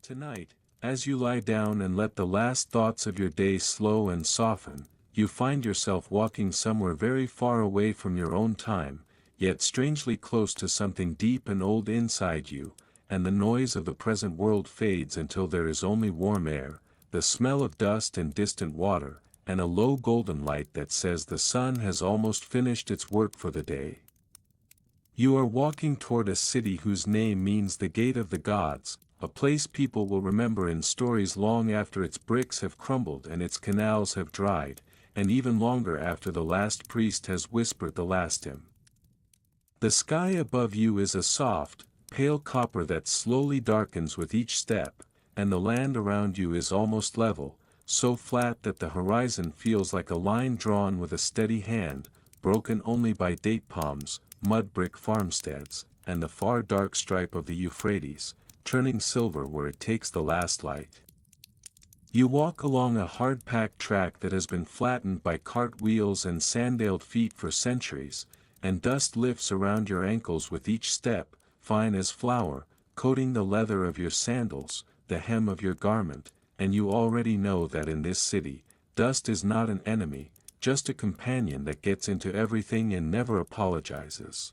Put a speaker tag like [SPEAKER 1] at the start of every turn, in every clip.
[SPEAKER 1] Tonight, as you lie down and let the last thoughts of your day slow and soften, you find yourself walking somewhere very far away from your own time, yet strangely close to something deep and old inside you, and the noise of the present world fades until there is only warm air, the smell of dust and distant water, and a low golden light that says the sun has almost finished its work for the day. You are walking toward a city whose name means the Gate of the Gods, a place people will remember in stories long after its bricks have crumbled and its canals have dried, and even longer after the last priest has whispered the last hymn. The sky above you is a soft, pale copper that slowly darkens with each step, and the land around you is almost level, so flat that the horizon feels like a line drawn with a steady hand, broken only by date palms, mud brick farmsteads, and the far dark stripe of the Euphrates, turning silver where it takes the last light. You walk along a hard-packed track that has been flattened by cart wheels and sandaled feet for centuries, and dust lifts around your ankles with each step, fine as flour, coating the leather of your sandals, the hem of your garment, and you already know that in this city, dust is not an enemy, just a companion that gets into everything and never apologizes.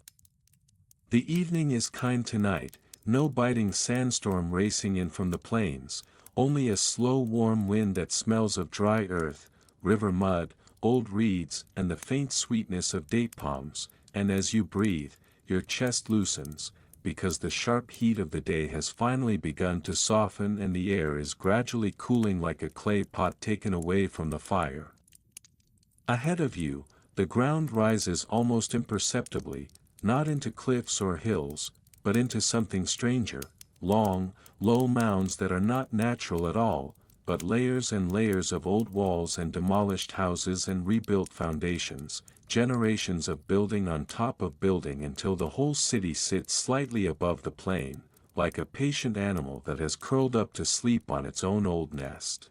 [SPEAKER 1] The evening is kind tonight, no biting sandstorm racing in from the plains, only a slow warm wind that smells of dry earth, river mud, old reeds and the faint sweetness of date palms, and as you breathe, your chest loosens, because the sharp heat of the day has finally begun to soften and the air is gradually cooling like a clay pot taken away from the fire. Ahead of you, the ground rises almost imperceptibly, not into cliffs or hills, but into something stranger, long, low mounds that are not natural at all, but layers and layers of old walls and demolished houses and rebuilt foundations, generations of building on top of building until the whole city sits slightly above the plain, like a patient animal that has curled up to sleep on its own old nest.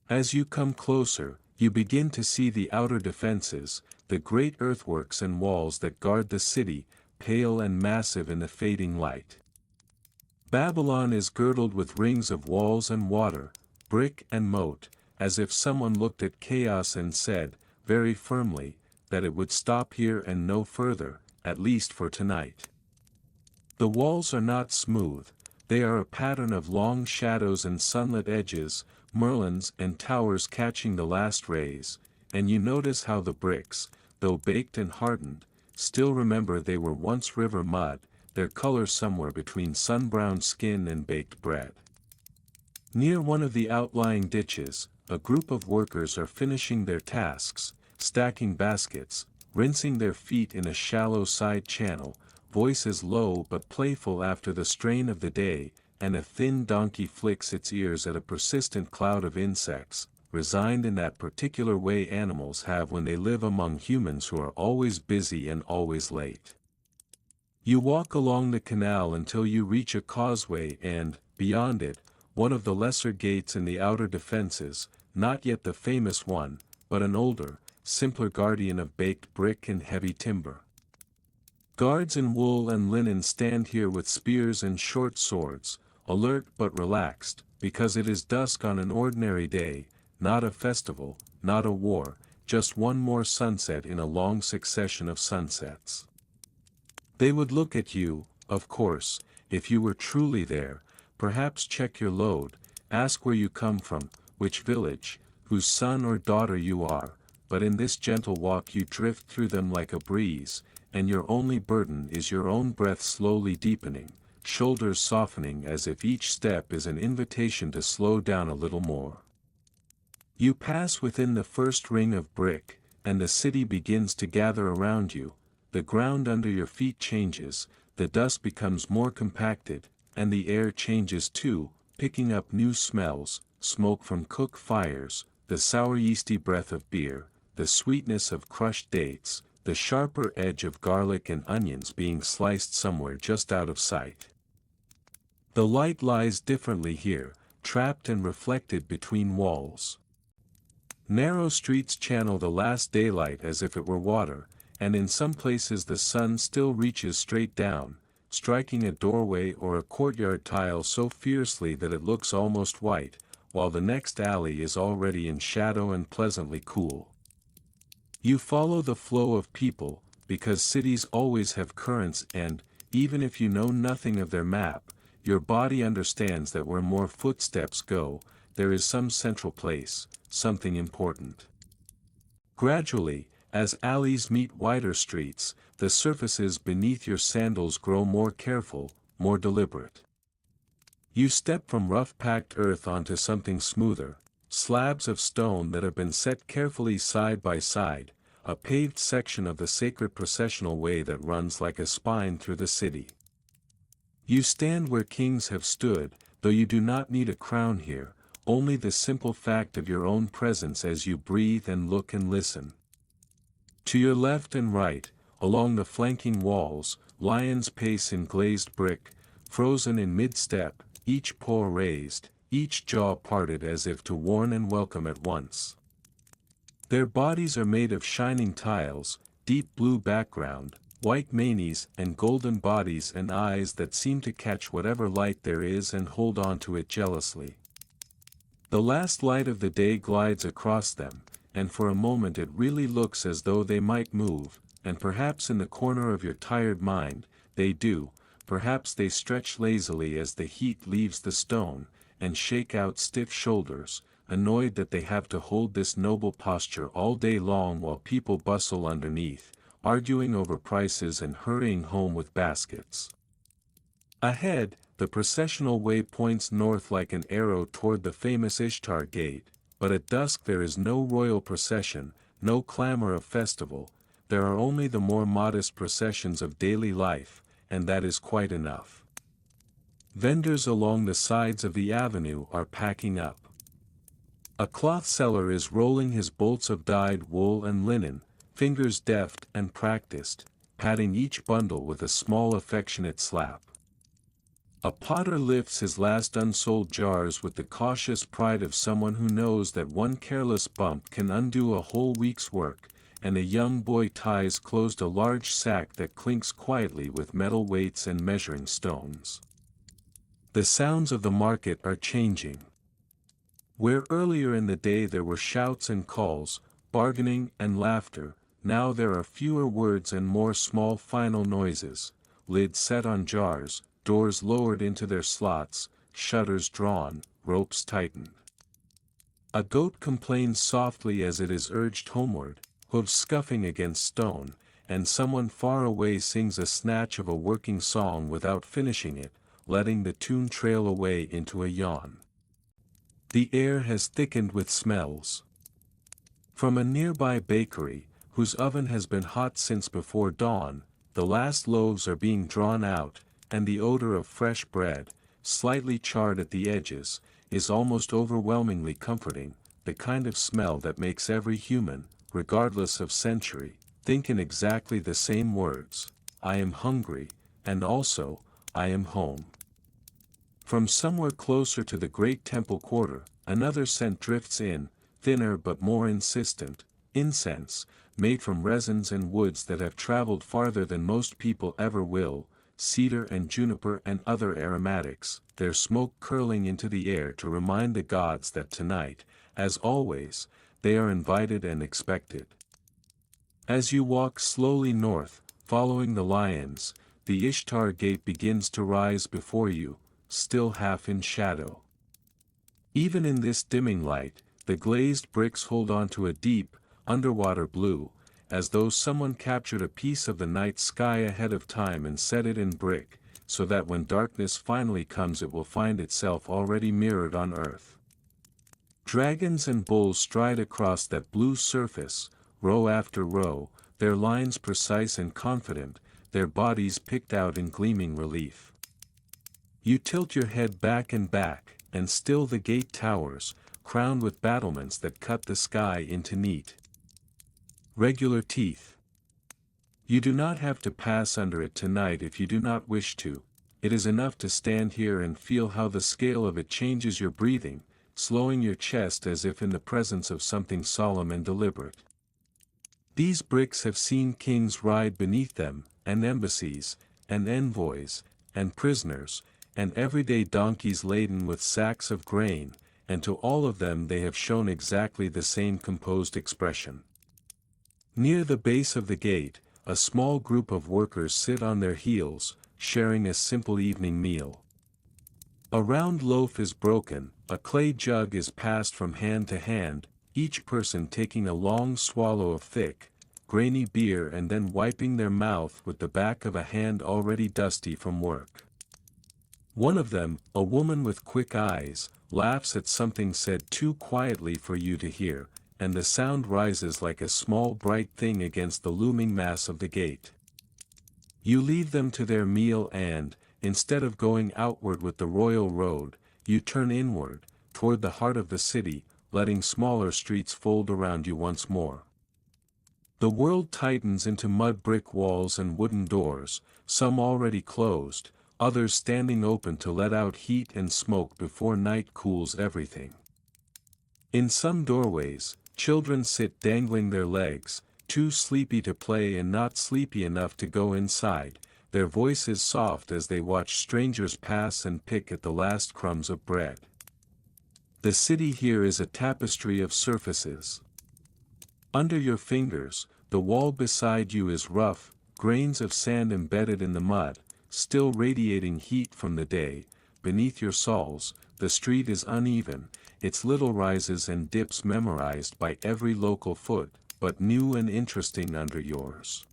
[SPEAKER 1] As you come closer, you begin to see the outer defenses, the great earthworks and walls that guard the city, pale and massive in the fading light. Babylon is girdled with rings of walls and water, brick and moat, as if someone looked at chaos and said, very firmly, that it would stop here and no further, at least for tonight. The walls are not smooth, they are a pattern of long shadows and sunlit edges, merlons and towers catching the last rays, and you notice how the bricks, though baked and hardened, still remember they were once river mud, their color somewhere between sun-browned skin and baked bread. Near one of the outlying ditches, a group of workers are finishing their tasks, stacking baskets, rinsing their feet in a shallow side channel, voices low but playful after the strain of the day, and a thin donkey flicks its ears at a persistent cloud of insects, resigned in that particular way animals have when they live among humans who are always busy and always late. You walk along the canal until you reach a causeway and, beyond it, one of the lesser gates in the outer defenses, not yet the famous one, but an older, simpler guardian of baked brick and heavy timber. Guards in wool and linen stand here with spears and short swords, alert but relaxed, because it is dusk on an ordinary day, not a festival, not a war, just one more sunset in a long succession of sunsets. They would look at you, of course, if you were truly there, perhaps check your load, ask where you come from, which village, whose son or daughter you are, but in this gentle walk you drift through them like a breeze, and your only burden is your own breath slowly deepening, shoulders softening as if each step is an invitation to slow down a little more. You pass within the first ring of brick, and the city begins to gather around you, the ground under your feet changes, the dust becomes more compacted, and the air changes too, picking up new smells, smoke from cook fires, the sour yeasty breath of beer, the sweetness of crushed dates, the sharper edge of garlic and onions being sliced somewhere just out of sight. The light lies differently here, trapped and reflected between walls. Narrow streets channel the last daylight as if it were water, and in some places the sun still reaches straight down, striking a doorway or a courtyard tile so fiercely that it looks almost white, while the next alley is already in shadow and pleasantly cool. You follow the flow of people, because cities always have currents and, even if you know nothing of their map, your body understands that where more footsteps go, there is some central place, something important. Gradually, as alleys meet wider streets, the surfaces beneath your sandals grow more careful, more deliberate. You step from rough-packed earth onto something smoother, slabs of stone that have been set carefully side by side, a paved section of the sacred processional way that runs like a spine through the city. You stand where kings have stood, though you do not need a crown here, only the simple fact of your own presence as you breathe and look and listen. To your left and right, along the flanking walls, lions pace in glazed brick, frozen in mid-step, each paw raised, each jaw parted as if to warn and welcome at once. Their bodies are made of shining tiles, deep blue background, white manes and golden bodies and eyes that seem to catch whatever light there is and hold on to it jealously. The last light of the day glides across them, and for a moment it really looks as though they might move, and perhaps in the corner of your tired mind, they do, perhaps they stretch lazily as the heat leaves the stone, and shake out stiff shoulders, annoyed that they have to hold this noble posture all day long while people bustle underneath, arguing over prices and hurrying home with baskets. Ahead, the processional way points north like an arrow toward the famous Ishtar Gate, but at dusk there is no royal procession, no clamor of festival, there are only the more modest processions of daily life, and that is quite enough. Vendors along the sides of the avenue are packing up. A cloth seller is rolling his bolts of dyed wool and linen, fingers deft and practiced, patting each bundle with a small affectionate slap. A potter lifts his last unsold jars with the cautious pride of someone who knows that one careless bump can undo a whole week's work, and a young boy ties closed a large sack that clinks quietly with metal weights and measuring stones. The sounds of the market are changing. Where earlier in the day there were shouts and calls, bargaining and laughter, now there are fewer words and more small final noises, lids set on jars, doors lowered into their slots, shutters drawn, ropes tightened. A goat complains softly as it is urged homeward, hooves scuffing against stone, and someone far away sings a snatch of a working song without finishing it, letting the tune trail away into a yawn. The air has thickened with smells. From a nearby bakery, whose oven has been hot since before dawn, the last loaves are being drawn out, and the odor of fresh bread, slightly charred at the edges, is almost overwhelmingly comforting, the kind of smell that makes every human, regardless of century, think in exactly the same words, I am hungry, and also, I am home. From somewhere closer to the great temple quarter, another scent drifts in, thinner but more insistent, incense, made from resins and woods that have traveled farther than most people ever will, cedar and juniper and other aromatics, their smoke curling into the air to remind the gods that tonight, as always, they are invited and expected. As you walk slowly north, following the lions, the Ishtar Gate begins to rise before you, still half in shadow. Even in this dimming light, the glazed bricks hold on to a deep, underwater blue, as though someone captured a piece of the night sky ahead of time and set it in brick, so that when darkness finally comes it will find itself already mirrored on earth. Dragons and bulls stride across that blue surface, row after row, their lines precise and confident, their bodies picked out in gleaming relief. You tilt your head back, and still the gate towers, crowned with battlements that cut the sky into neat, regular teeth. You do not have to pass under it tonight if you do not wish to, it is enough to stand here and feel how the scale of it changes your breathing, slowing your chest as if in the presence of something solemn and deliberate. These bricks have seen kings ride beneath them, and embassies, and envoys, and prisoners, and everyday donkeys laden with sacks of grain, and to all of them they have shown exactly the same composed expression. Near the base of the gate, a small group of workers sit on their heels, sharing a simple evening meal. A round loaf is broken, a clay jug is passed from hand to hand, each person taking a long swallow of thick, grainy beer and then wiping their mouth with the back of a hand already dusty from work. One of them, a woman with quick eyes, laughs at something said too quietly for you to hear, and the sound rises like a small bright thing against the looming mass of the gate. You leave them to their meal and, instead of going outward with the royal road, you turn inward, toward the heart of the city, letting smaller streets fold around you once more. The world tightens into mud brick walls and wooden doors, some already closed, others standing open to let out heat and smoke before night cools everything. In some doorways, children sit dangling their legs, too sleepy to play and not sleepy enough to go inside, their voices soft as they watch strangers pass and pick at the last crumbs of bread. The city here is a tapestry of surfaces. Under your fingers, the wall beside you is rough, grains of sand embedded in the mud, still radiating heat from the day. Beneath your soles, the street is uneven, its little rises and dips memorized by every local foot, but new and interesting under yours.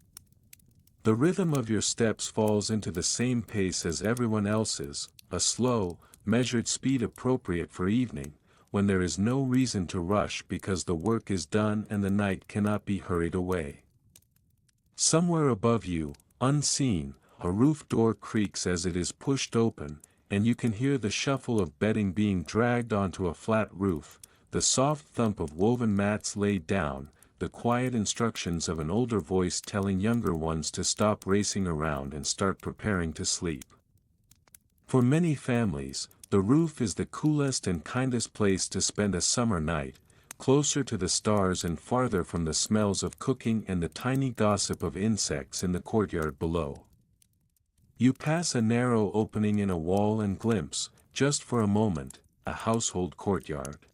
[SPEAKER 1] The rhythm of your steps falls into the same pace as everyone else's, a slow, measured speed appropriate for evening, when there is no reason to rush because the work is done and the night cannot be hurried away. Somewhere above you, unseen, a roof door creaks as it is pushed open, and you can hear the shuffle of bedding being dragged onto a flat roof, the soft thump of woven mats laid down, the quiet instructions of an older voice telling younger ones to stop racing around and start preparing to sleep. For many families, the roof is the coolest and kindest place to spend a summer night, closer to the stars and farther from the smells of cooking and the tiny gossip of insects in the courtyard below. You pass a narrow opening in a wall and glimpse, just for a moment, a household courtyard.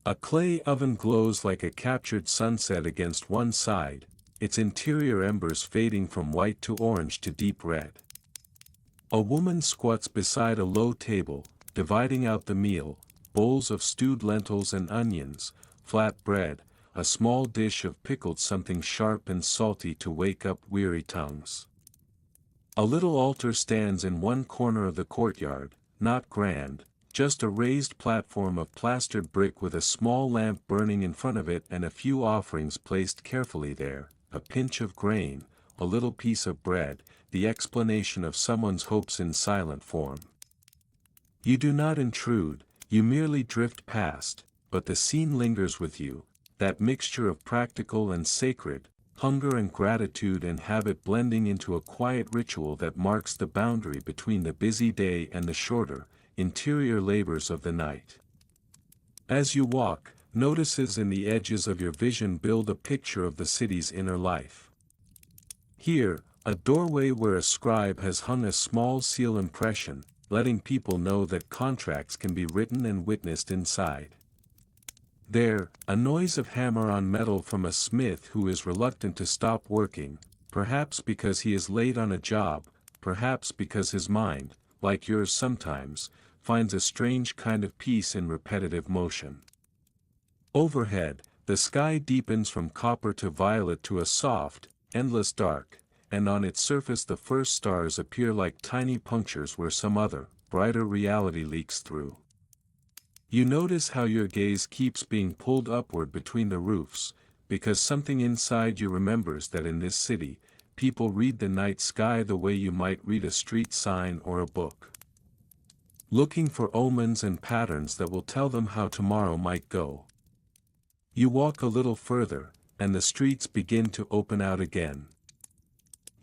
[SPEAKER 1] A clay oven glows like a captured sunset against one side, its interior embers fading from white to orange to deep red. A woman squats beside a low table, dividing out the meal, bowls of stewed lentils and onions, flat bread, a small dish of pickled something sharp and salty to wake up weary tongues. A little altar stands in one corner of the courtyard, not grand, just a raised platform of plastered brick with a small lamp burning in front of it and a few offerings placed carefully there, a pinch of grain, a little piece of bread, the explanation of someone's hopes in silent form. You do not intrude, you merely drift past, but the scene lingers with you, that mixture of practical and sacred, hunger and gratitude and habit blending into a quiet ritual that marks the boundary between the busy day and the shorter, interior labors of the night. As you walk, notices in the edges of your vision build a picture of the city's inner life. Here, a doorway where a scribe has hung a small seal impression, letting people know that contracts can be written and witnessed inside. There, a noise of hammer on metal from a smith who is reluctant to stop working, perhaps because he is late on a job, perhaps because his mind, like yours sometimes, finds a strange kind of peace in repetitive motion. Overhead, the sky deepens from copper to violet to a soft, endless dark, and on its surface the first stars appear like tiny punctures where some other, brighter reality leaks through. You notice how your gaze keeps being pulled upward between the roofs, because something inside you remembers that in this city, people read the night sky the way you might read a street sign or a book. Looking for omens and patterns that will tell them how tomorrow might go. You walk a little further, and the streets begin to open out again.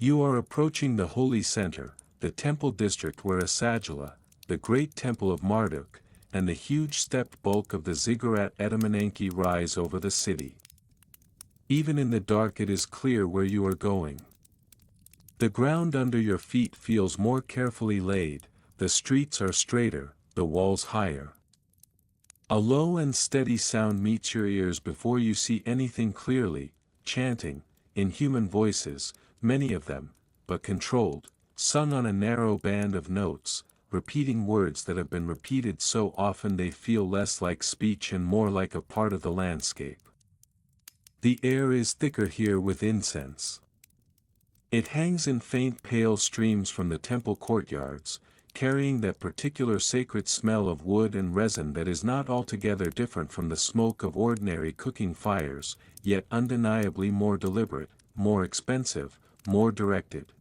[SPEAKER 1] You are approaching the holy center, the temple district where Asagila, the great temple of Marduk, and the huge stepped bulk of the ziggurat Etemenanke rise over the city. Even in the dark it is clear where you are going. The ground under your feet feels more carefully laid, the streets are straighter, the walls higher. A low and steady sound meets your ears before you see anything clearly, chanting, in human voices, many of them, but controlled, sung on a narrow band of notes, repeating words that have been repeated so often they feel less like speech and more like a part of the landscape. The air is thicker here with incense. It hangs in faint pale streams from the temple courtyards, carrying that particular sacred smell of wood and resin that is not altogether different from the smoke of ordinary cooking fires, yet undeniably more deliberate, more expensive, more directed.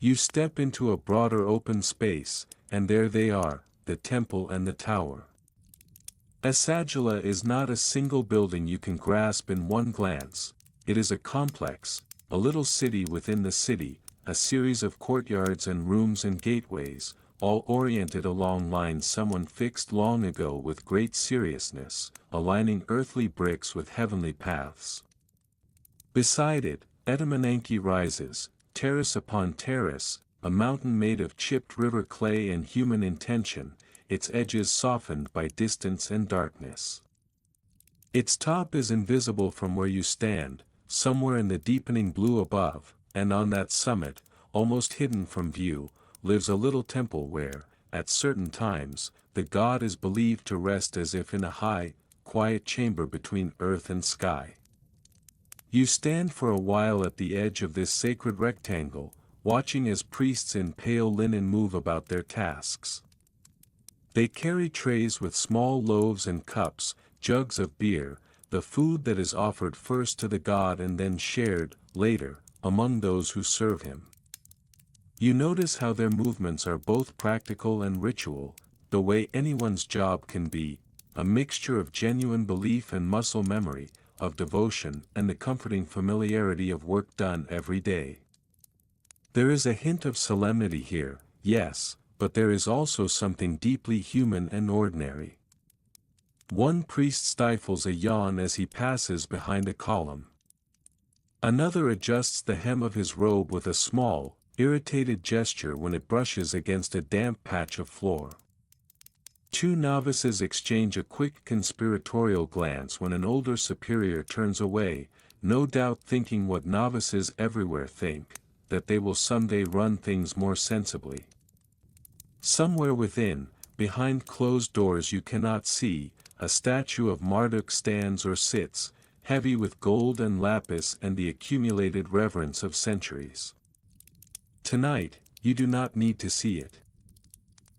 [SPEAKER 1] You step into a broader open space, and there they are, the temple and the tower. Asagila is not a single building you can grasp in one glance, it is a complex, a little city within the city, a series of courtyards and rooms and gateways, all oriented along lines someone fixed long ago with great seriousness, aligning earthly bricks with heavenly paths. Beside it, Edamananki rises, terrace upon terrace, a mountain made of chipped river clay and human intention, its edges softened by distance and darkness. Its top is invisible from where you stand, somewhere in the deepening blue above, and on that summit, almost hidden from view, lives a little temple where, at certain times, the god is believed to rest as if in a high, quiet chamber between earth and sky. You stand for a while at the edge of this sacred rectangle, watching as priests in pale linen move about their tasks. They carry trays with small loaves and cups, jugs of beer, the food that is offered first to the god and then shared, later, among those who serve him. You notice how their movements are both practical and ritual, the way anyone's job can be, a mixture of genuine belief and muscle memory, of devotion and the comforting familiarity of work done every day. There is a hint of solemnity here, yes, but there is also something deeply human and ordinary. One priest stifles a yawn as he passes behind a column. Another adjusts the hem of his robe with a small, irritated gesture when it brushes against a damp patch of floor. Two novices exchange a quick conspiratorial glance when an older superior turns away, no doubt thinking what novices everywhere think, that they will someday run things more sensibly. Somewhere within, behind closed doors you cannot see, a statue of Marduk stands or sits, heavy with gold and lapis and the accumulated reverence of centuries. Tonight, you do not need to see it.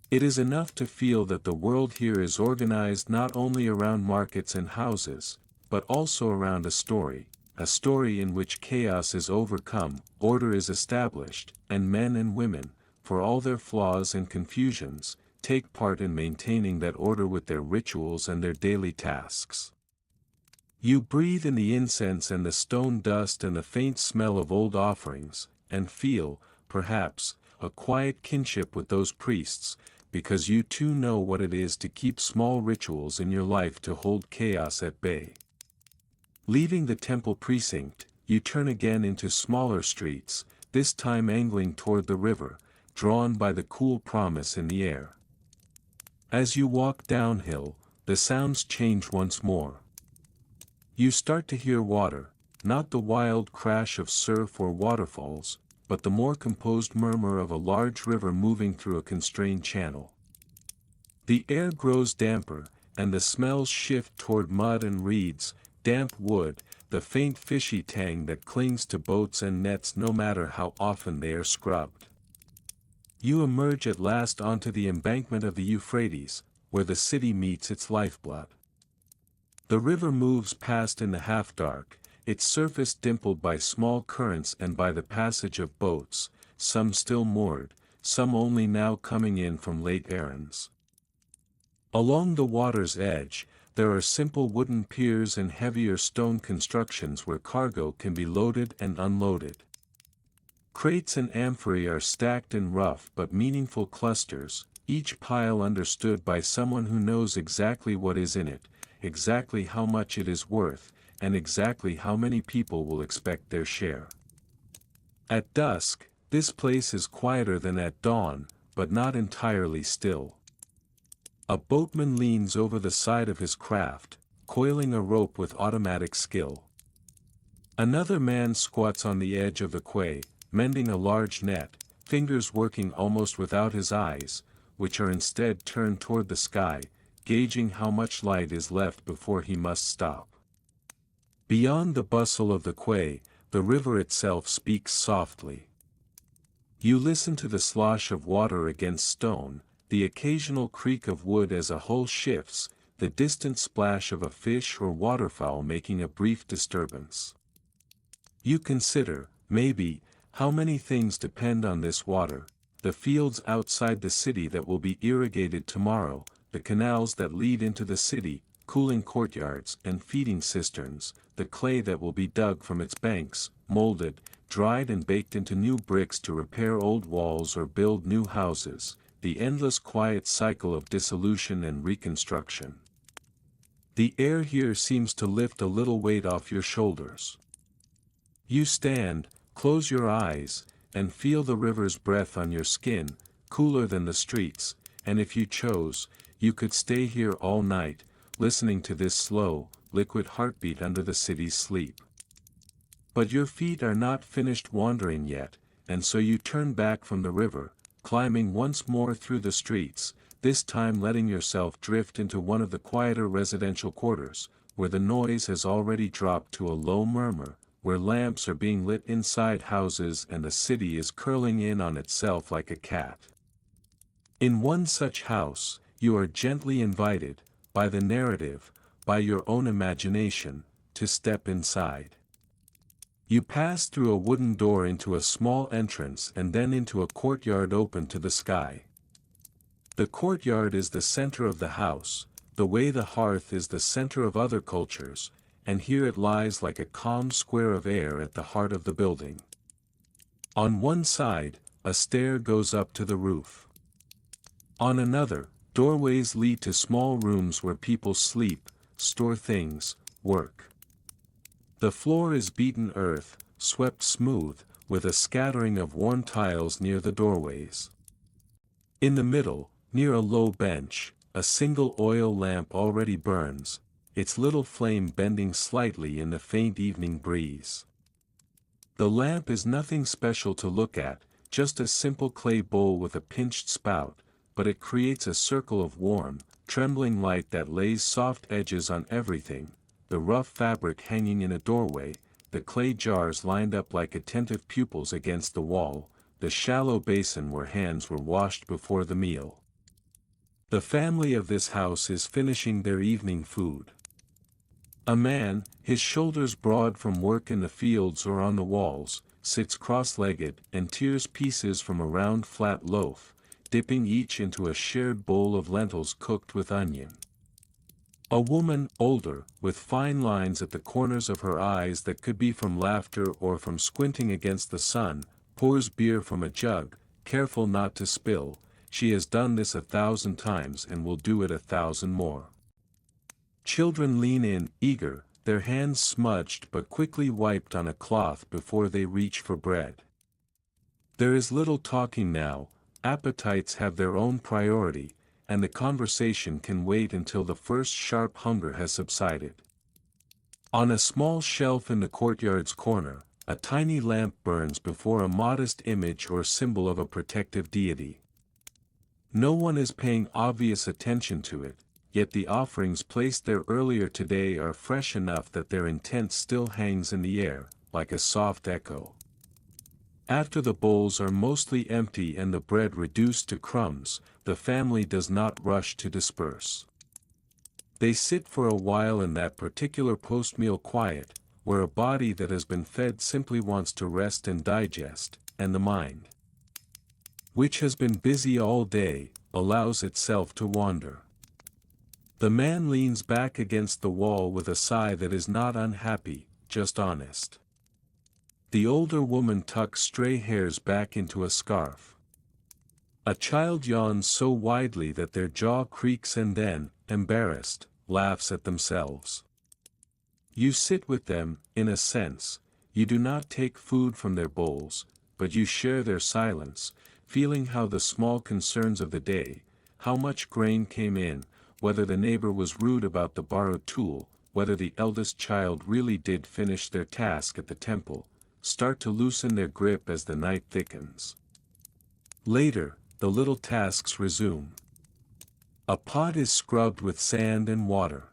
[SPEAKER 1] It is enough to feel that the world here is organized not only around markets and houses, but also around a story in which chaos is overcome, order is established, and men and women, for all their flaws and confusions, take part in maintaining that order with their rituals and their daily tasks. You breathe in the incense and the stone dust and the faint smell of old offerings, and feel, perhaps, a quiet kinship with those priests, because you too know what it is to keep small rituals in your life to hold chaos at bay. Leaving the temple precinct, you turn again into smaller streets, this time angling toward the river, drawn by the cool promise in the air. As you walk downhill, the sounds change once more. You start to hear water, not the wild crash of surf or waterfalls, but the more composed murmur of a large river moving through a constrained channel. The air grows damper, and the smells shift toward mud and reeds, damp wood, the faint fishy tang that clings to boats and nets no matter how often they are scrubbed. You emerge at last onto the embankment of the Euphrates, where the city meets its lifeblood. The river moves past in the half-dark, its surface dimpled by small currents and by the passage of boats, some still moored, some only now coming in from late errands. Along the water's edge, there are simple wooden piers and heavier stone constructions where cargo can be loaded and unloaded. Crates and amphorae are stacked in rough but meaningful clusters, each pile understood by someone who knows exactly what is in it, exactly how much it is worth, and exactly how many people will expect their share. At dusk, this place is quieter than at dawn, but not entirely still. A boatman leans over the side of his craft, coiling a rope with automatic skill. Another man squats on the edge of the quay, mending a large net, fingers working almost without his eyes, which are instead turned toward the sky, gauging how much light is left before he must stop. Beyond the bustle of the quay, the river itself speaks softly. You listen to the slosh of water against stone, the occasional creak of wood as a hull shifts, the distant splash of a fish or waterfowl making a brief disturbance. You consider, maybe, how many things depend on this water: the fields outside the city that will be irrigated tomorrow, the canals that lead into the city, cooling courtyards and feeding cisterns, the clay that will be dug from its banks, molded, dried and baked into new bricks to repair old walls or build new houses, the endless quiet cycle of dissolution and reconstruction. The air here seems to lift a little weight off your shoulders. You stand, close your eyes, and feel the river's breath on your skin, cooler than the streets, and if you chose, you could stay here all night, listening to this slow, liquid heartbeat under the city's sleep. But your feet are not finished wandering yet, and so you turn back from the river, climbing once more through the streets, this time letting yourself drift into one of the quieter residential quarters, where the noise has already dropped to a low murmur, where lamps are being lit inside houses and the city is curling in on itself like a cat. In one such house, you are gently invited, by the narrative, by your own imagination, to step inside. You pass through a wooden door into a small entrance and then into a courtyard open to the sky. The courtyard is the center of the house, the way the hearth is the center of other cultures, and here it lies like a calm square of air at the heart of the building. On one side, a stair goes up to the roof. On another, doorways lead to small rooms where people sleep, store things, work. The floor is beaten earth, swept smooth, with a scattering of worn tiles near the doorways. In the middle, near a low bench, a single oil lamp already burns, its little flame bending slightly in the faint evening breeze. The lamp is nothing special to look at, just a simple clay bowl with a pinched spout, but it creates a circle of warm, trembling light that lays soft edges on everything: the rough fabric hanging in a doorway, the clay jars lined up like attentive pupils against the wall, the shallow basin where hands were washed before the meal. The family of this house is finishing their evening food. A man, his shoulders broad from work in the fields or on the walls, sits cross-legged and tears pieces from a round flat loaf, dipping each into a shared bowl of lentils cooked with onion. A woman, older, with fine lines at the corners of her eyes that could be from laughter or from squinting against the sun, pours beer from a jug, careful not to spill. She has done this 1,000 times and will do it 1,000 more. Children lean in, eager, their hands smudged but quickly wiped on a cloth before they reach for bread. There is little talking now, appetites have their own priority, and the conversation can wait until the first sharp hunger has subsided. On a small shelf in the courtyard's corner, a tiny lamp burns before a modest image or symbol of a protective deity. No one is paying obvious attention to it, yet the offerings placed there earlier today are fresh enough that their intent still hangs in the air, like a soft echo. After the bowls are mostly empty and the bread reduced to crumbs, the family does not rush to disperse. They sit for a while in that particular post-meal quiet, where a body that has been fed simply wants to rest and digest, and the mind, which has been busy all day, allows itself to wander. The man leans back against the wall with a sigh that is not unhappy, just honest. The older woman tucks stray hairs back into a scarf. A child yawns so widely that their jaw creaks and then, embarrassed, laughs at themselves. You sit with them, in a sense. You do not take food from their bowls, but you share their silence, feeling how the small concerns of the day, how much grain came in, whether the neighbor was rude about the borrowed tool, whether the eldest child really did finish their task at the temple, start to loosen their grip as the night thickens. Later, the little tasks resume. A pot is scrubbed with sand and water.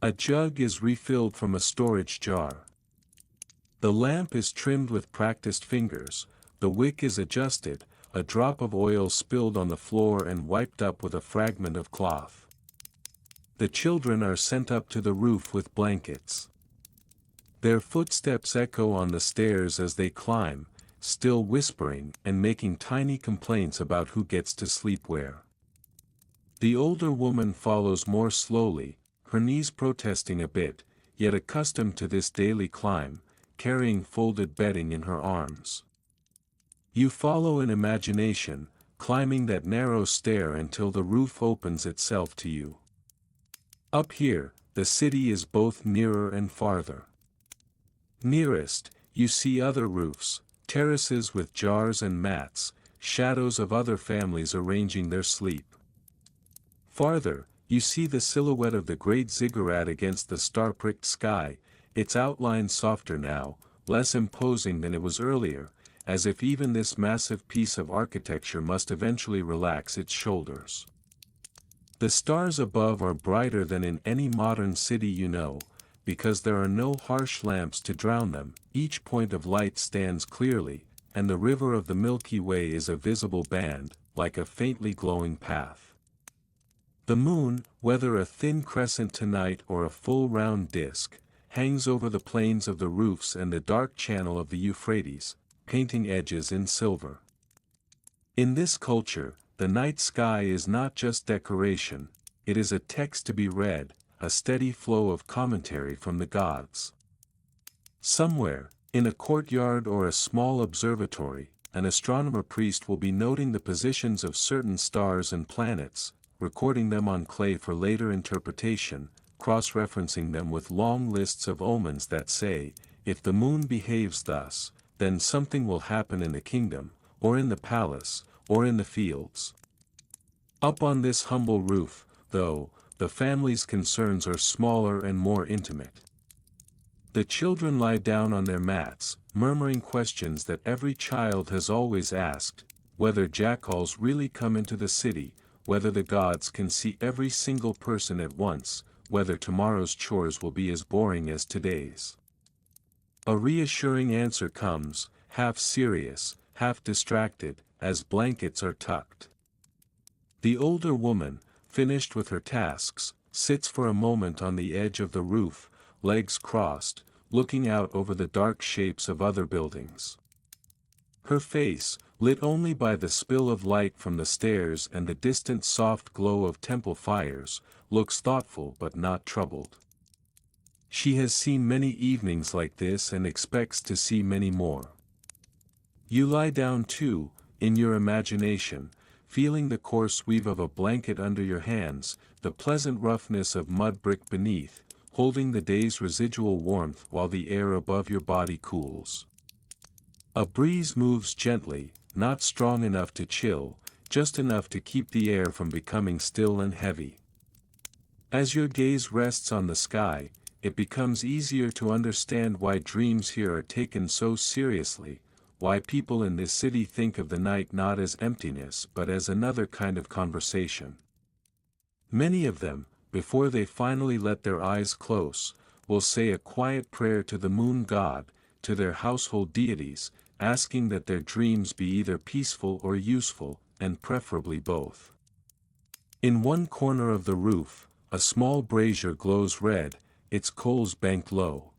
[SPEAKER 1] A jug is refilled from a storage jar. The lamp is trimmed with practiced fingers, the wick is adjusted, a drop of oil spilled on the floor and wiped up with a fragment of cloth. The children are sent up to the roof with blankets. Their footsteps echo on the stairs as they climb, still whispering and making tiny complaints about who gets to sleep where. The older woman follows more slowly, her knees protesting a bit, yet accustomed to this daily climb, carrying folded bedding in her arms. You follow in imagination, climbing that narrow stair until the roof opens itself to you. Up here, the city is both nearer and farther. Nearest, you see other roofs, terraces with jars and mats, shadows of other families arranging their sleep. Farther, you see the silhouette of the great ziggurat against the star-pricked sky, its outline softer now, less imposing than it was earlier, as if even this massive piece of architecture must eventually relax its shoulders. The stars above are brighter than in any modern city you know, because there are no harsh lamps to drown them, each point of light stands clearly, and the river of the Milky Way is a visible band, like a faintly glowing path. The moon, whether a thin crescent tonight or a full round disk, hangs over the plains of the roofs and the dark channel of the Euphrates, painting edges in silver. In this culture, the night sky is not just decoration, it is a text to be read, a steady flow of commentary from the gods. Somewhere, in a courtyard or a small observatory, an astronomer priest will be noting the positions of certain stars and planets, recording them on clay for later interpretation, cross-referencing them with long lists of omens that say, if the moon behaves thus, then something will happen in the kingdom, or in the palace, or in the fields. Up on this humble roof, though, the family's concerns are smaller and more intimate. The children lie down on their mats, murmuring questions that every child has always asked, whether jackals really come into the city, whether the gods can see every single person at once, whether tomorrow's chores will be as boring as today's. A reassuring answer comes, half serious, half distracted, as blankets are tucked. The older woman, finished with her tasks, sits for a moment on the edge of the roof, legs crossed, looking out over the dark shapes of other buildings. Her face, lit only by the spill of light from the stairs and the distant soft glow of temple fires, looks thoughtful but not troubled. She has seen many evenings like this and expects to see many more. You lie down too, in your imagination, feeling the coarse weave of a blanket under your hands, the pleasant roughness of mud brick beneath, holding the day's residual warmth while the air above your body cools. A breeze moves gently, not strong enough to chill, just enough to keep the air from becoming still and heavy. As your gaze rests on the sky, it becomes easier to understand why dreams here are taken so seriously, why people in this city think of the night not as emptiness but as another kind of conversation. Many of them, before they finally let their eyes close, will say a quiet prayer to the moon god, to their household deities, asking that their dreams be either peaceful or useful, and preferably both. In one corner of the roof, a small brazier glows red, its coals banked low.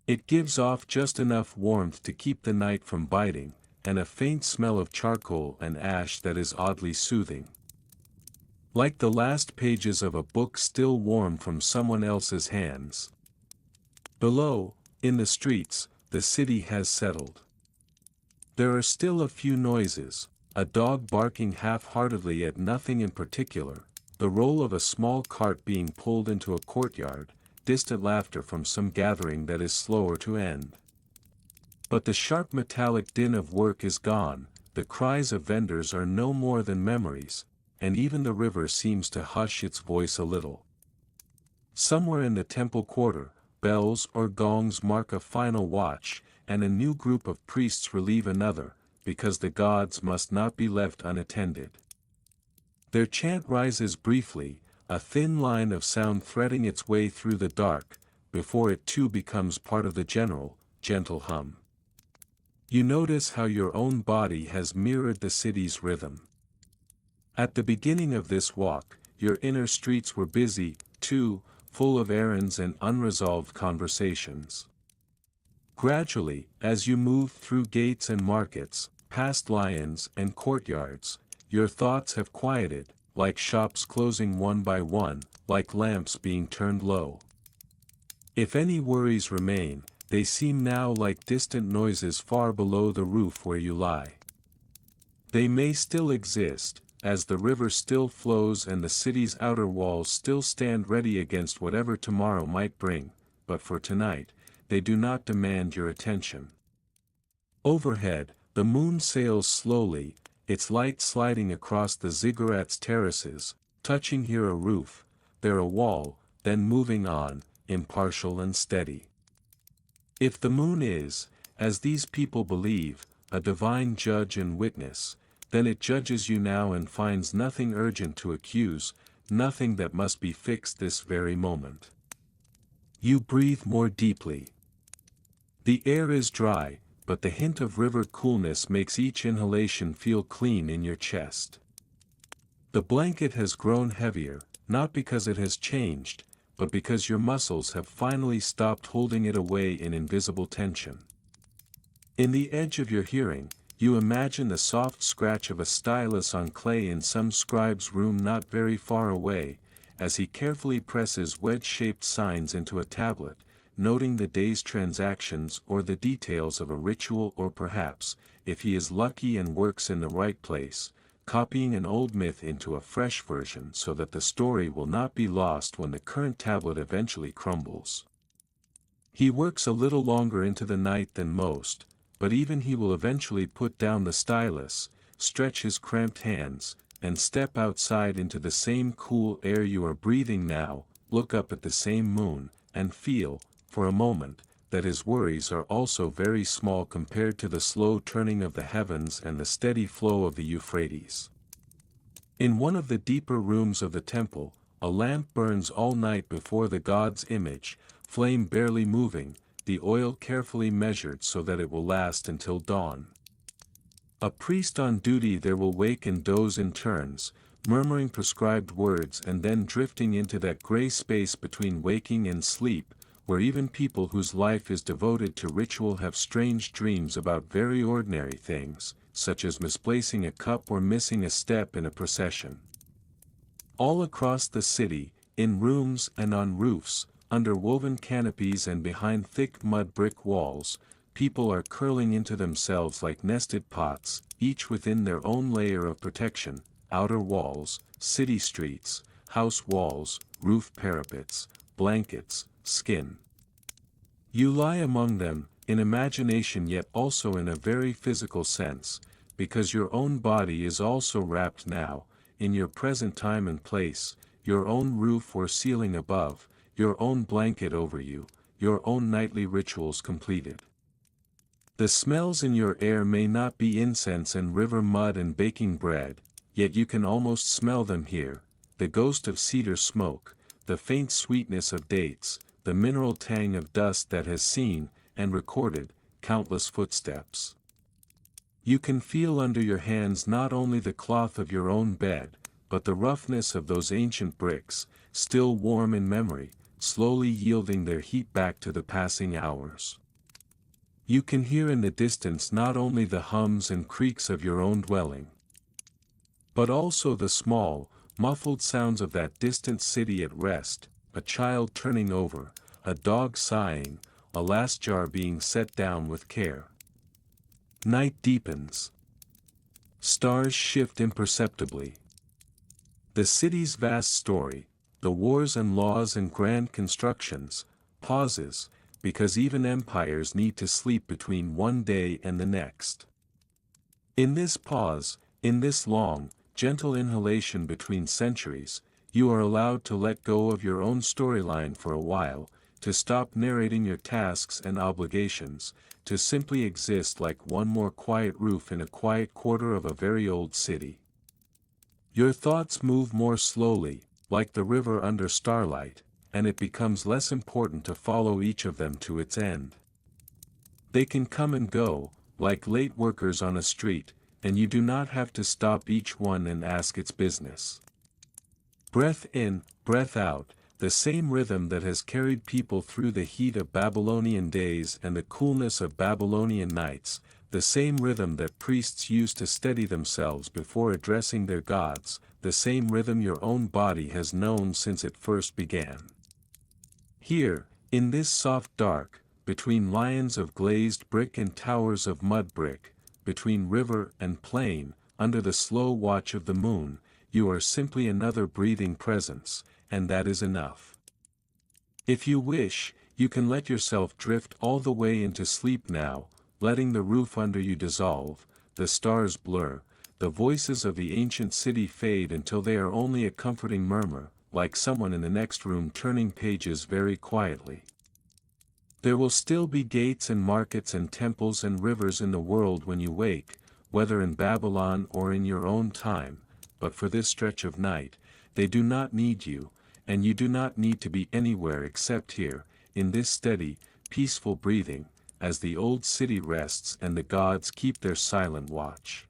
[SPEAKER 1] It gives off just enough warmth to keep the night from biting, and a faint smell of charcoal and ash that is oddly soothing. Like the last pages of a book still warm from someone else's hands. Below, in the streets, the city has settled. There are still a few noises, a dog barking half-heartedly at nothing in particular, the roll of a small cart being pulled into a courtyard, distant laughter from some gathering that is slower to end. But the sharp metallic din of work is gone, the cries of vendors are no more than memories, and even the river seems to hush its voice a little. Somewhere in the temple quarter, bells or gongs mark a final watch, and a new group of priests relieve another, because the gods must not be left unattended. Their chant rises briefly, a thin line of sound threading its way through the dark, before it too becomes part of the general, gentle hum. You notice how your own body has mirrored the city's rhythm. At the beginning of this walk, your inner streets were busy, too, full of errands and unresolved conversations. Gradually, as you move through gates and markets, past lions and courtyards, your thoughts have quieted, like shops closing one by one, like lamps being turned low. If any worries remain, they seem now like distant noises far below the roof where you lie. They may still exist, as the river still flows and the city's outer walls still stand ready against whatever tomorrow might bring, but for tonight, they do not demand your attention. Overhead, the moon sails slowly, its light sliding across the ziggurats terraces, touching here a roof, there a wall, then moving on, impartial and steady. If the moon is, as these people believe, a divine judge and witness, then it judges you now and finds nothing urgent to accuse, nothing that must be fixed this very moment. You breathe more deeply. The air is dry, but the hint of river coolness makes each inhalation feel clean in your chest. The blanket has grown heavier, not because it has changed, but because your muscles have finally stopped holding it away in invisible tension. In the edge of your hearing, you imagine the soft scratch of a stylus on clay in some scribe's room not very far away, as he carefully presses wedge-shaped signs into a tablet, noting the day's transactions or the details of a ritual, or perhaps, if he is lucky and works in the right place, copying an old myth into a fresh version so that the story will not be lost when the current tablet eventually crumbles. He works a little longer into the night than most, but even he will eventually put down the stylus, stretch his cramped hands, and step outside into the same cool air you are breathing now, look up at the same moon, and feel, for a moment, that his worries are also very small compared to the slow turning of the heavens and the steady flow of the Euphrates. In one of the deeper rooms of the temple, a lamp burns all night before the god's image, flame barely moving, the oil carefully measured so that it will last until dawn. A priest on duty there will wake and doze in turns, murmuring prescribed words and then drifting into that gray space between waking and sleep, where even people whose life is devoted to ritual have strange dreams about very ordinary things, such as misplacing a cup or missing a step in a procession. All across the city, in rooms and on roofs, under woven canopies and behind thick mud brick walls, people are curling into themselves like nested pots, each within their own layer of protection, outer walls, city streets, house walls, roof parapets, blankets, skin. You lie among them, in imagination yet also in a very physical sense, because your own body is also wrapped now, in your present time and place, your own roof or ceiling above, your own blanket over you, your own nightly rituals completed. The smells in your air may not be incense and river mud and baking bread, yet you can almost smell them here, the ghost of cedar smoke, the faint sweetness of dates, the mineral tang of dust that has seen, and recorded, countless footsteps. You can feel under your hands not only the cloth of your own bed, but the roughness of those ancient bricks, still warm in memory, slowly yielding their heat back to the passing hours. You can hear in the distance not only the hums and creaks of your own dwelling, but also the small, muffled sounds of that distant city at rest, a child turning over, a dog sighing, a last jar being set down with care. Night deepens. Stars shift imperceptibly. The city's vast story, the wars and laws and grand constructions, pauses, because even empires need to sleep between one day and the next. In this pause, in this long, gentle inhalation between centuries, you are allowed to let go of your own storyline for a while, to stop narrating your tasks and obligations, to simply exist like one more quiet roof in a quiet quarter of a very old city. Your thoughts move more slowly, like the river under starlight, and it becomes less important to follow each of them to its end. They can come and go, like late workers on a street, and you do not have to stop each one and ask its business. Breath in, breath out, the same rhythm that has carried people through the heat of Babylonian days and the coolness of Babylonian nights, the same rhythm that priests used to steady themselves before addressing their gods, the same rhythm your own body has known since it first began. Here, in this soft dark, between lions of glazed brick and towers of mud brick, between river and plain, under the slow watch of the moon, you are simply another breathing presence, and that is enough. If you wish, you can let yourself drift all the way into sleep now, letting the roof under you dissolve, the stars blur, the voices of the ancient city fade until they are only a comforting murmur, like someone in the next room turning pages very quietly. There will still be gates and markets and temples and rivers in the world when you wake, whether in Babylon or in your own time, but for this stretch of night, they do not need you, and you do not need to be anywhere except here, in this steady, peaceful breathing, as the old city rests and the gods keep their silent watch.